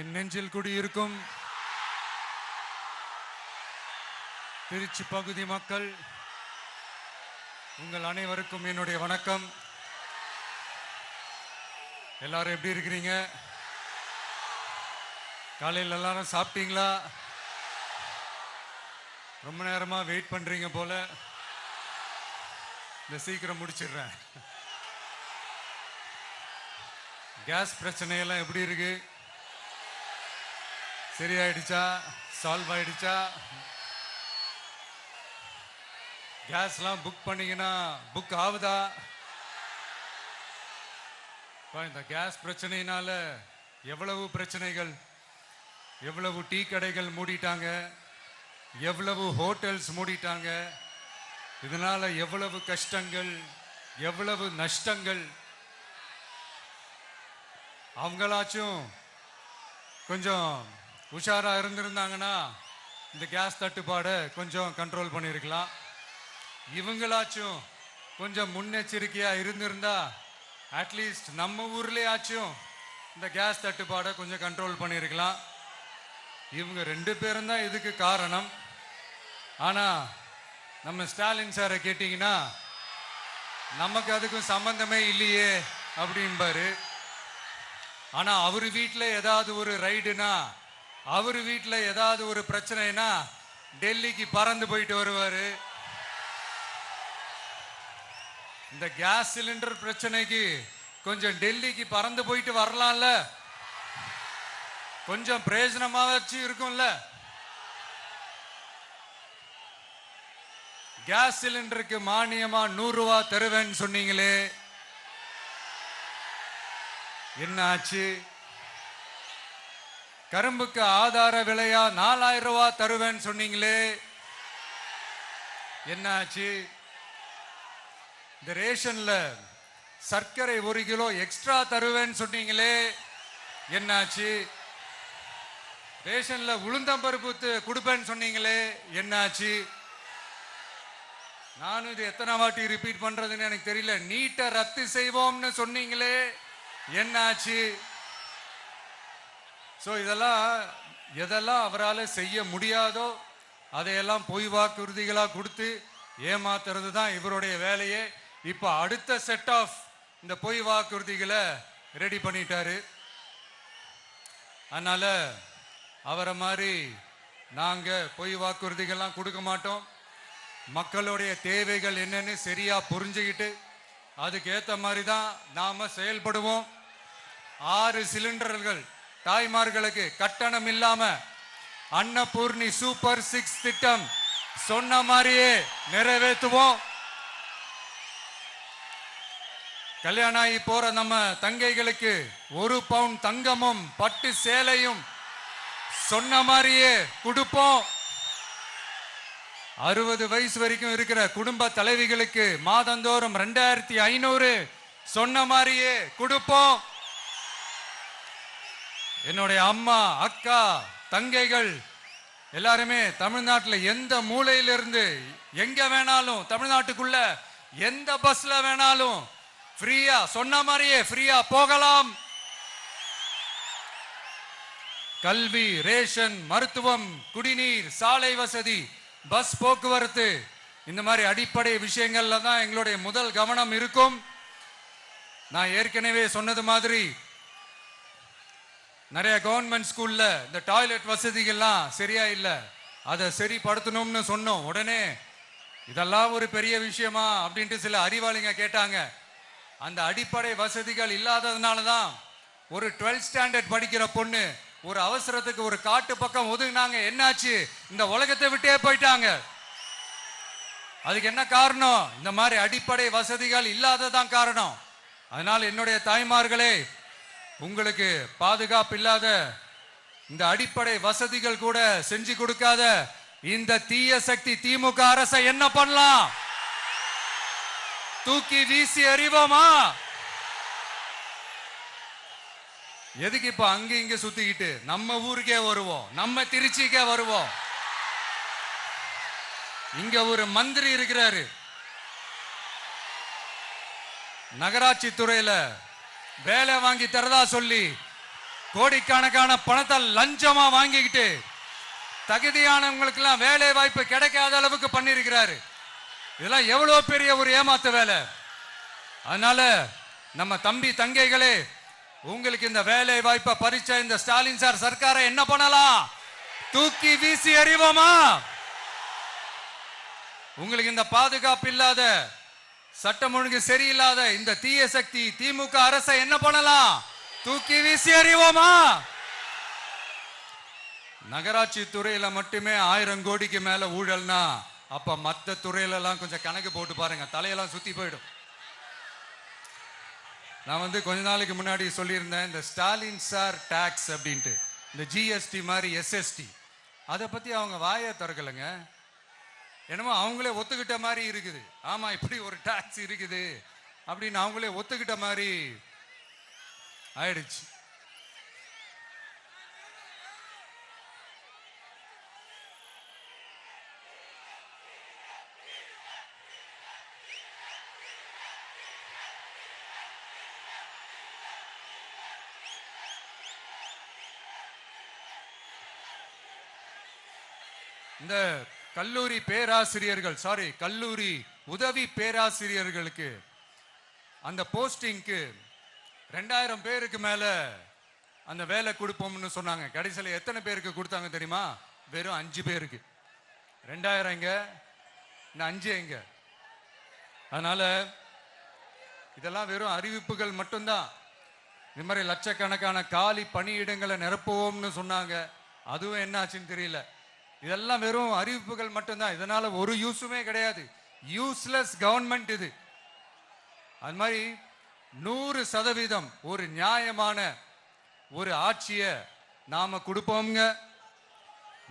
என் நெஞ்சில் குடியிருக்கும் திருச்சி பகுதி மக்கள் உங்கள் அனைவருக்கும் என்னுடைய வணக்கம். எல்லாரும் எப்படி இருக்கிறீங்க? காலையில் எல்லாரும் சாப்பிட்டீங்களா? ரொம்ப நேரமா வெயிட் பண்றீங்க போல. இந்த சீக்கிரம் முடிச்சிடுறேன். கேஸ் பிரச்சனையெல்லாம் எப்படி இருக்கு? சரியாயிடுச்சா? சால்வ் ஆயிடுச்சா? கேஸ்லாம் புக் பண்ணீங்கன்னா புக் ஆகுதா? இந்த கேஸ் பிரச்சனையினால எவ்வளவு பிரச்சனைகள், எவ்வளவு டீ கடைகள் மூடிட்டாங்க, எவ்வளவு ஹோட்டல்ஸ் மூடிட்டாங்க, இதனால எவ்வளவு கஷ்டங்கள், எவ்வளவு நஷ்டங்கள். அவங்களாச்சும் கொஞ்சம் உஷாரா இருந்திருந்தாங்கன்னா இந்த கேஸ் தட்டுப்பாடை கொஞ்சம் கண்ட்ரோல் பண்ணியிருக்கலாம். இவங்களாச்சும் கொஞ்சம் முன்னெச்சரிக்கையா இருந்திருந்தா அட்லீஸ்ட் நம்ம ஊர்லயாச்சும் இந்த கேஸ் தட்டுப்பாடை கொஞ்சம் கண்ட்ரோல் பண்ணியிருக்கலாம். இவங்க 2 பேரும் தான் இதுக்கு காரணம். ஆனா நம்ம ஸ்டாலின் சாரை கேட்டீங்கன்னா நமக்கு அதுக்கும் சம்பந்தமே இல்லையே அப்படின்பாரு. ஆனா அவர் வீட்டில் ஏதாவது ஒரு ரைடுனா, அவர் வீட்டில் ஏதாவது ஒரு பிரச்சனைனா டெல்லிக்கு பறந்து போயிட்டு வருவாரு. இந்த கேஸ் சிலிண்டர் பிரச்சனைக்கு கொஞ்சம் டெல்லிக்கு பறந்து போயிட்டு வரலாம்ல, கொஞ்சம் பிரயோஜனமாச்சு இருக்கும்ல. கேஸ் சிலிண்டருக்கு மானியமா 100 ரூபாய் தருவேன்னு சொன்னீங்களே, என்ன ஆச்சு? கரும்புக்கு ஆதார விலையா 4000 ரூபாய் தருவேன்னு சொன்னீங்களே, என்ன ஆச்சு? இந்த ரேஷன்ல சர்க்கரை 1 கிலோ எக்ஸ்ட்ரா தருவேன்னு சொன்னீங்களே, என்னாச்சு? ரேஷன்ல உளுந்தம்பருப்பு கொடுப்பேன்னு சொன்னீங்களே, என்னாச்சு? நானும் இது எத்தனை வாட்டி ரிப்பீட் பண்றதுன்னு எனக்கு தெரியல. நீட்டை ரத்து செய்வோம்னு சொன்னீங்களே, என்னாச்சு? சோ எதெல்லாம் அவரால் செய்ய முடியாதோ அதையெல்லாம் பொய் வாக்குறுதிகளா கொடுத்து ஏமாத்துறது தான் இவருடைய வேலையே. இப்ப அடுத்த செட் ஆஃப் இந்த பொய் வாக்குறுதிகளை ரெடி பண்ணிட்டாரு. அதனால அவரை மாதிரி நாங்க பொய் வாக்குறுதிகள்லாம் கொடுக்க மாட்டோம். மக்களுடைய தேவைகள் என்னன்னு சரியா புரிஞ்சுக்கிட்டு அதுக்கு ஏத்த மாதிரி தான் நாம செயல்படுவோம். 6 சிலிண்டர்கள் தாய்மார்களுக்கு கட்டணம் இல்லாம அன்னபூர்ணி சூப்பர் 6 திட்டம் சொன்ன மாதிரியே நிறைவேற்றுவோம். கல்யாணம் ஆகி போற நம்ம தங்கைகளுக்கு 1 பவுன் தங்கமும் பட்டு சேலையும் சொன்ன மாதிரியே கொடுப்போம். 60 வயசு வரைக்கும் இருக்கிற குடும்ப தலைவிகளுக்கு மாதந்தோறும் 2500 சொன்ன மாதிரியே கொடுப்போம். என்னுடைய அம்மா, அக்கா, தங்கைகள் எல்லாருமே தமிழ்நாட்டில் எந்த மூலையிலிருந்து எங்க வேணாலும், தமிழ்நாட்டுக்குள்ள எந்த பஸ்ல வேணாலும் ஃப்ரீயா சொன்ன மாதிரியே ஃப்ரீயா போகலாம். கல்வி, ரேஷன், மருத்துவம், குடிநீர், சாலை வசதி, பஸ் போக்குவரத்து, இந்த மாதிரி அடிப்படை விஷயங்கள்ல தான் எங்களுடைய முதல் கவனம் இருக்கும். நான் ஏற்கனவே சொன்னது மாதிரி நிறைய கவர்மெண்ட் ஸ்கூல்ல இந்த டாய்லெட் வசதிகள்லாம் சரியா இல்லை, அதை சரிப்படுத்தணும்னு சொன்னோம். உடனே இதெல்லாம் ஒரு பெரிய விஷயமா அப்படின்ட்டு சில அறிவாளிங்க கேட்டாங்க. அந்த அடிப்படை வசதிகள் இல்லாததுனால தான் ஒரு 12th ஸ்டாண்டர்ட் படிக்கிற பொண்ணு ஒரு அவசரத்துக்கு ஒரு காட்டு பக்கம் ஒதுங்கினாங்க. என்னாச்சு? இந்த உலகத்தை விட்டே போயிட்டாங்க. அதுக்கு என்ன காரணம்? இந்த மாதிரி அடிப்படை வசதிகள் இல்லாததான் காரணம். அதனால் என்னுடைய தாய்மார்களே, உங்களுக்கு பாதுகாப்பு இல்லாத இந்த அடிப்படை வசதிகள் கூட செஞ்சு கொடுக்காத இந்த தீய சக்தி திமுக அரசை என்ன பண்ணலாம்? தூக்கி வீசி அறிவோமா? எதுக்கு இப்ப அங்க இங்க சுத்திக்கிட்டு நம்ம ஊருக்கே வருவோம், நம்ம திருச்சிக்கே வருவோம். இங்க ஒரு மந்திரி இருக்கிறாரு, நகராட்சி துறையில வேலை வாங்கி தரதா சொல்லி கோடிக்கணக்கான பணத்தை லஞ்சமா வாங்கிக்கிட்டு தகுதியானவங்களுக்கு எல்லாம் வேலை வாய்ப்பு கிடைக்காத அளவுக்கு பண்ணிருக்கிறாரு. இதெல்லாம் எவ்வளவு பெரிய ஒரு ஏமாத்து வேலை. அதனால நம்ம தம்பி தங்கைகளே, உங்களுக்கு இந்த வேலை வாய்ப்பை பறிச்ச இந்த ஸ்டாலின் சார் சர்க்காரை என்ன பண்ணலாம்? தூக்கி வீசி எறிவோமா? உங்களுக்கு இந்த பாதுகாப்பு இல்லாத, சட்டம் ஒழுங்கு சரியில்லாத இந்த தீய சக்தி திமுக அரசை என்ன பண்ணலாம்? தூக்கி வீசி எறிவோமா? நகராட்சி துறையில மட்டுமே 1000 கோடிக்கு மேல ஊழல்னா அப்ப மத்த துறையில எல்லாம் கொஞ்சம் கணக்கு போட்டு பாருங்க, தலையெல்லாம் சுத்தி போயிடும். நான் கொஞ்ச நாளைக்கு முன்னாடி சொல்லியிருந்தேன், இந்த ஸ்டாலின் சார் டாக்ஸ் அப்படின்ட்டு, இந்த ஜிஎஸ்டி மாதிரி எஸ்எஸ்டி, அதை பத்தி அவங்க வாயை திறக்கலைங்க. என்னமோ அவங்களே ஒத்துக்கிட்ட மாதிரி இருக்குது. ஆமா, இப்படி ஒரு டாக்ஸ் இருக்குது அப்படின்னு அவங்களே ஒத்துக்கிட்ட மாதிரி ஆயிடுச்சு. இந்த கல்லூரி பேராசிரியர்கள், கல்லூரி உதவி பேராசிரியர்களுக்கு அந்த போஸ்டிங்க்கு 2000 பேருக்கு மேல அந்த வேலை கொடுப்போம்னு சொன்னாங்க. கடைசியில் எத்தனை பேருக்கு கொடுத்தாங்க தெரியுமா? வெறும் 5 பேருக்கு. 2000 எங்க, இந்த 5 எங்க? அதனால இதெல்லாம் வெறும் அறிவிப்புகள் மட்டும்தான். இது மாதிரி லட்சக்கணக்கான காலி பணியிடங்களை நிரப்புவோம்னு சொன்னாங்க. அதுவும் என்ன ஆச்சுன்னு தெரியல. இதெல்லாம் வெறும் அறிவிப்புகள் மட்டும்தான். இதனால ஒரு யூஸுமே கிடையாது. யூஸ்லெஸ் கவர்மெண்ட் இது. அது மாதிரி 100% ஒரு நியாயமான ஒரு ஆட்சியை நாம கொடுப்போம்ங்க.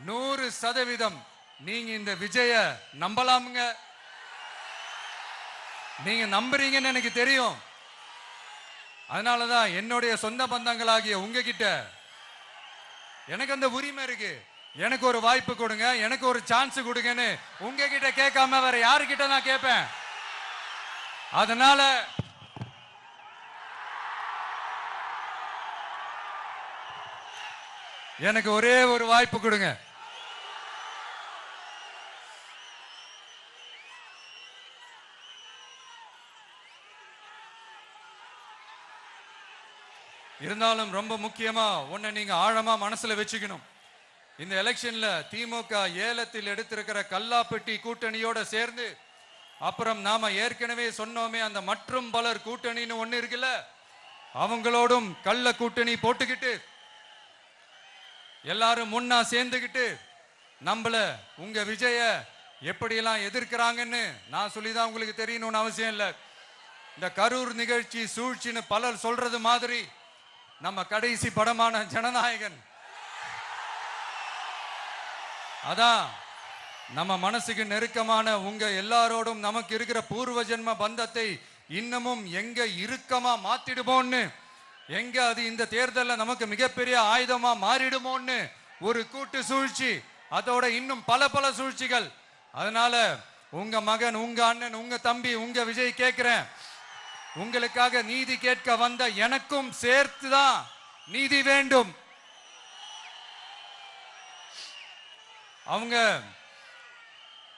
100% நீங்க இந்த விஜய நம்பலாமுங்க. நீங்க நம்புறீங்கன்னு எனக்கு தெரியும். அதனாலதான் என்னுடைய சொந்த பந்தங்களாகிய உங்ககிட்ட எனக்கு அந்த உரிமை இருக்கு. எனக்கு ஒரு வாய்ப்பு கொடுங்க, எனக்கு ஒரு சான்ஸ் கொடுங்கன்னு உங்ககிட்ட கேட்காம வேற யாருக்கிட்ட நான் கேட்பேன்? அதனால எனக்கு ஒரே ஒரு வாய்ப்பு கொடுங்க. இருந்தாலும் ரொம்ப முக்கியமா ஒண்ணு நீங்க ஆழமா மனசுல வச்சுக்கணும். இந்த எலெக்ஷன்ல திமுக ஏலத்தில் எடுத்திருக்கிற கல்லாப்பெட்டி கூட்டணியோட சேர்ந்து, அப்புறம் நாம ஏற்கனவே சொன்னோமே அந்த மற்றும் பலர் கூட்டணின்னு ஒண்ணு இருக்குல்ல, அவங்களோடும் கள்ள கூட்டணி போட்டுக்கிட்டு எல்லாரும் முன்னா சேர்ந்துகிட்டு நம்மள உங்க விஜய எப்படியெல்லாம் எதிர்க்கிறாங்கன்னு நான் சொல்லிதான் உங்களுக்கு தெரியணும்னு அவசியம் இல்லை. இந்த கரூர் நிகழ்ச்சி சூழ்ச்சின்னு பலர் சொல்றது மாதிரி நம்ம கடைசி படமான ஜனநாயகன், அதான் நம்ம மனசுக்கு நெருக்கமான உங்க எல்லாரோடும் நமக்கு இருக்கிற பூர்வ ஜென்ம பந்தத்தை இன்னமும் எங்க இறுக்கமா மாத்திடுமோன்னு, எங்க அது இந்த தேர்தலில் நமக்கு மிகப்பெரிய ஆயுதமா மாறிடுமோன்னு ஒரு கூட்டு சூழ்ச்சி, அதோட இன்னும் பல பல சூழ்ச்சிகள். அதனால உங்க மகன், உங்க அண்ணன், உங்க தம்பி, உங்க விஜய் கேட்கிறேன், உங்களுக்காக நீதி கேட்க வந்த எனக்கும் சேர்த்துதான் நீதி வேண்டும். அவங்க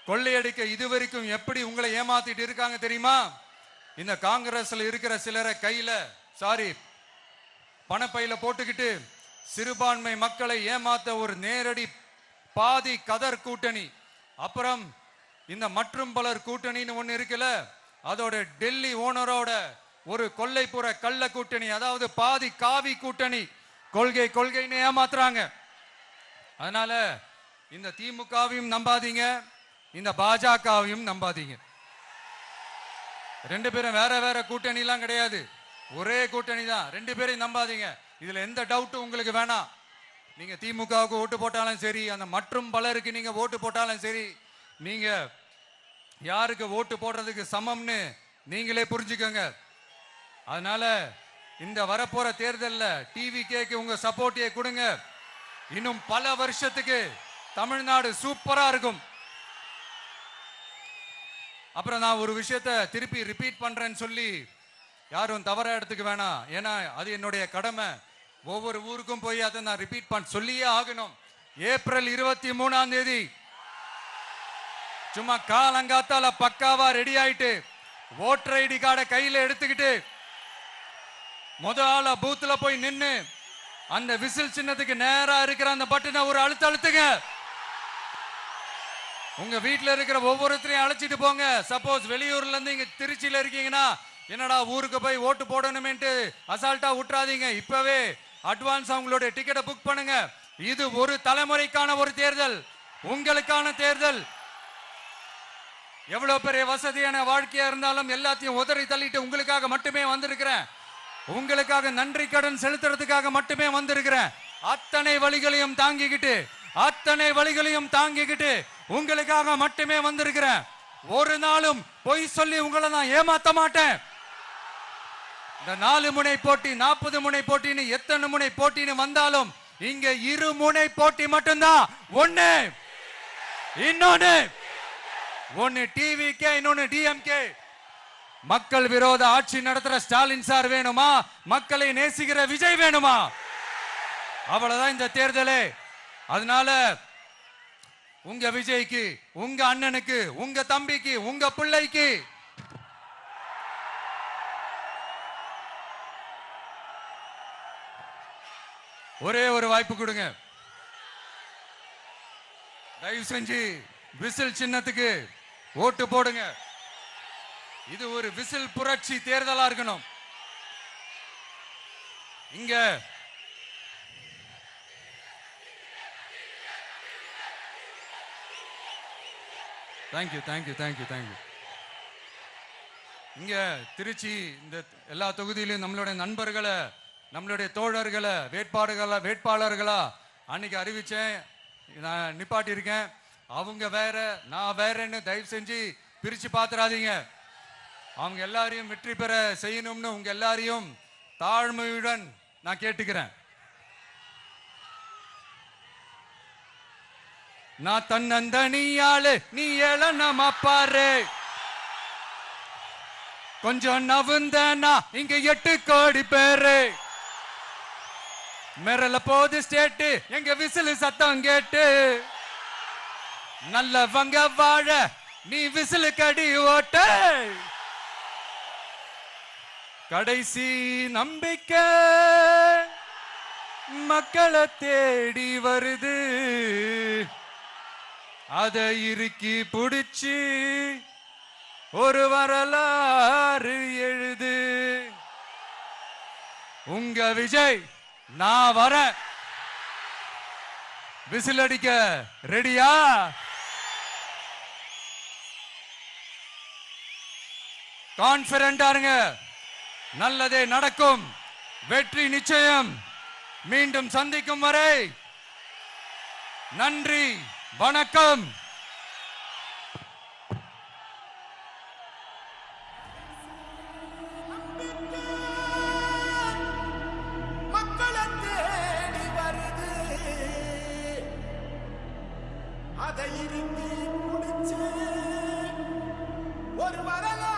கொள்ளையடிக்க இதுவரைக்கும் எப்படி உங்களை ஏமாத்திட்டு இருக்காங்க தெரியுமா? இந்த காங்கிரஸ்ல இருக்கிற சிலரை கையில பணப்பையில போட்டுக்கிட்டு சிறுபான்மை மக்களை ஏமாத்த ஒரு நேரடி பாதி கதர் கூட்டணி, அப்புறம் இந்த மற்றும் பலர் கூட்டணின்னு ஒண்ணு இருக்குல்ல, அதோட டெல்லி ஓனரோட ஒரு கொள்ளைப்புற கள்ள கூட்டணி, அதாவது பாதி காவி கூட்டணி. கொள்கைன்னு ஏமாத்துறாங்க. அதனால இந்த திமுகவையும் நம்பாதீங்க, இந்த பாஜகவையும் நம்பாதீங்க. 2 பேரும் வேற வேற கூட்டணி எல்லாம் கிடையாது, ஒரே கூட்டணி தான். 2 பேரையும் நம்பாதீங்க. இதுல எந்த டவுட்டும் உங்களுக்கு வேணாம். நீங்க திமுகவுக்கு ஓட்டு போட்டாலும் சரி, அந்த மற்றும் பலருக்கு நீங்க ஓட்டு போட்டாலும் சரி, நீங்க யாருக்கு ஓட்டு போடுறதுக்கு சமம்னு நீங்களே புரிஞ்சுக்கோங்க. அதனால இந்த வரப்போற தேர்தலில் டிவிகேக்கு உங்க சப்போர்ட்டை கொடுங்க. இன்னும் பல வருஷத்துக்கு தமிழ்நாடு சூப்பரா இருக்கும். அப்புறம் நான் ஒரு விஷயத்தை திருப்பி ரிப்பீட் பண்றேன்னு சொல்லி யாரும் தவறா எடுத்துக்க வேணாம். ஏன்னா அது என்னுடைய கடமை. ஒவ்வொரு ஊருக்கும் போய் அதை நான் ரிப்பீட் பண்ண சொல்லியே ஆகணும். ஏப்ரல் 23ஆம் தேதி சும்மா காலங்காத்தால பக்காவா ரெடி ஆயிட்டு ஓட்டர் ஐடி கார்டை கையில எடுத்துக்கிட்டு முதல்ல பூத்துல போய் நின்னு அந்த விசில் சின்னத்துக்கு நேரா இருக்கிற அந்த பட்டனை ஒரு அழுத்துங்க. உங்க வீட்டுல இருக்கிற ஒவ்வொருத்தரையும் அழைச்சிட்டு போங்க. சப்போஸ் வெளியூர்ல இருந்து இங்க திருச்சியில இருக்கீங்கன்னா என்னடா ஊருக்கு போய் ஓட்டு போடணுமேன்ட்டு அசால்ட்டா விட்டுறாதீங்க. இப்பவே அட்வான்ஸ் அவங்களுடைய டிக்கெட்டை புக் பண்ணுங்க. இது ஒரு தலைமுறைக்கான ஒரு தேர்தல், உங்களுக்கான தேர்தல். எவ்வளவு பெரிய வசதியான வாழ்க்கையா இருந்தாலும் எல்லாத்தையும் உதறி தள்ளிட்டு உங்களுக்காக மட்டுமே வந்திருக்கிறேன். உங்களுக்காக நன்றி கடன் செலுத்துறதுக்காக மட்டுமே வந்திருக்கிறேன். அத்தனை வழிகளையும் தாங்கிக்கிட்டு உங்களுக்காக மட்டுமே வந்திருக்கிறேன். ஒரு நாளும் பொய் சொல்லி உங்களை நான் ஏமாத்த மாட்டேன். இந்த 4 முனை போட்டி 40 முனை போட்டின்னு எத்தனை முனை போட்டின்னு வந்தாலும் இங்க 2 முனை போட்டி மட்டும்தான். ஒன்னு டிவிகே, இன்னொன்னு டிஎம்கே. மக்கள் விரோத ஆட்சி நடத்துற ஸ்டாலின் சார் வேணுமா, மக்களை நேசிக்கிற விஜய் வேணுமா? அவ்வளவுதான் இந்த தேர்தலே. அதனால உங்க விஜய்க்கு, உங்க அண்ணனுக்கு, உங்க தம்பிக்கு, உங்க பிள்ளைக்கு ஒரே ஒரு வாய்ப்பு கொடுங்க. தயவு செஞ்சு விசில் சின்னத்துக்கு ஓட்டு போடுங்க. இது ஒரு விசில் புரட்சி தேர்தலா இருக்கணும். இங்க தேங்க்யூ. இங்க திருச்சி இந்த எல்லா தொகுதியிலும் நம்மளுடைய நண்பர்களை, நம்மளுடைய தோழர்களை வேட்பாளர்களா அன்னைக்கு அறிவிச்சேன். நான் நிப்பாட்டி இருக்கேன். அவங்க வேற, நான் வேறன்னு தயவு செஞ்சு பிரிச்சு பாத்துறாதீங்க. அவங்க எல்லாரையும் வெற்றி பெற செய்யணும்னு உங்க எல்லாரையும் தாழ்மையுடன் நான் கேட்டுக்கிறேன். நான் தன்னந்தனியாளு, நீ ஏளனமா பாரு. கொஞ்சம் நவுந்தனா இங்க 8 கோடி பேரு. மிரல போது ஸ்டேட்டு எங்க விசில் சத்தம் கேட்டு. நல்லவங்க வாழ நீ விசில் கடி ஓட்ட. கடைசி நம்பிக்கை மக்களை தேடி வருது. அதை இறுக்கி புடிச்சு ஒரு வரலாறு எழுது. உங்க விஜய் நான் வர. விசில் அடிக்க ரெடியா? கான்பிடண்டா இருங்க. நல்லதே நடக்கும். வெற்றி நிச்சயம். மீண்டும் சந்திக்கும் வரை நன்றி, வணக்கம். மக்களை தேடி வருது. அதை இறுக்கி முடிச்சு ஒரு வரலாறு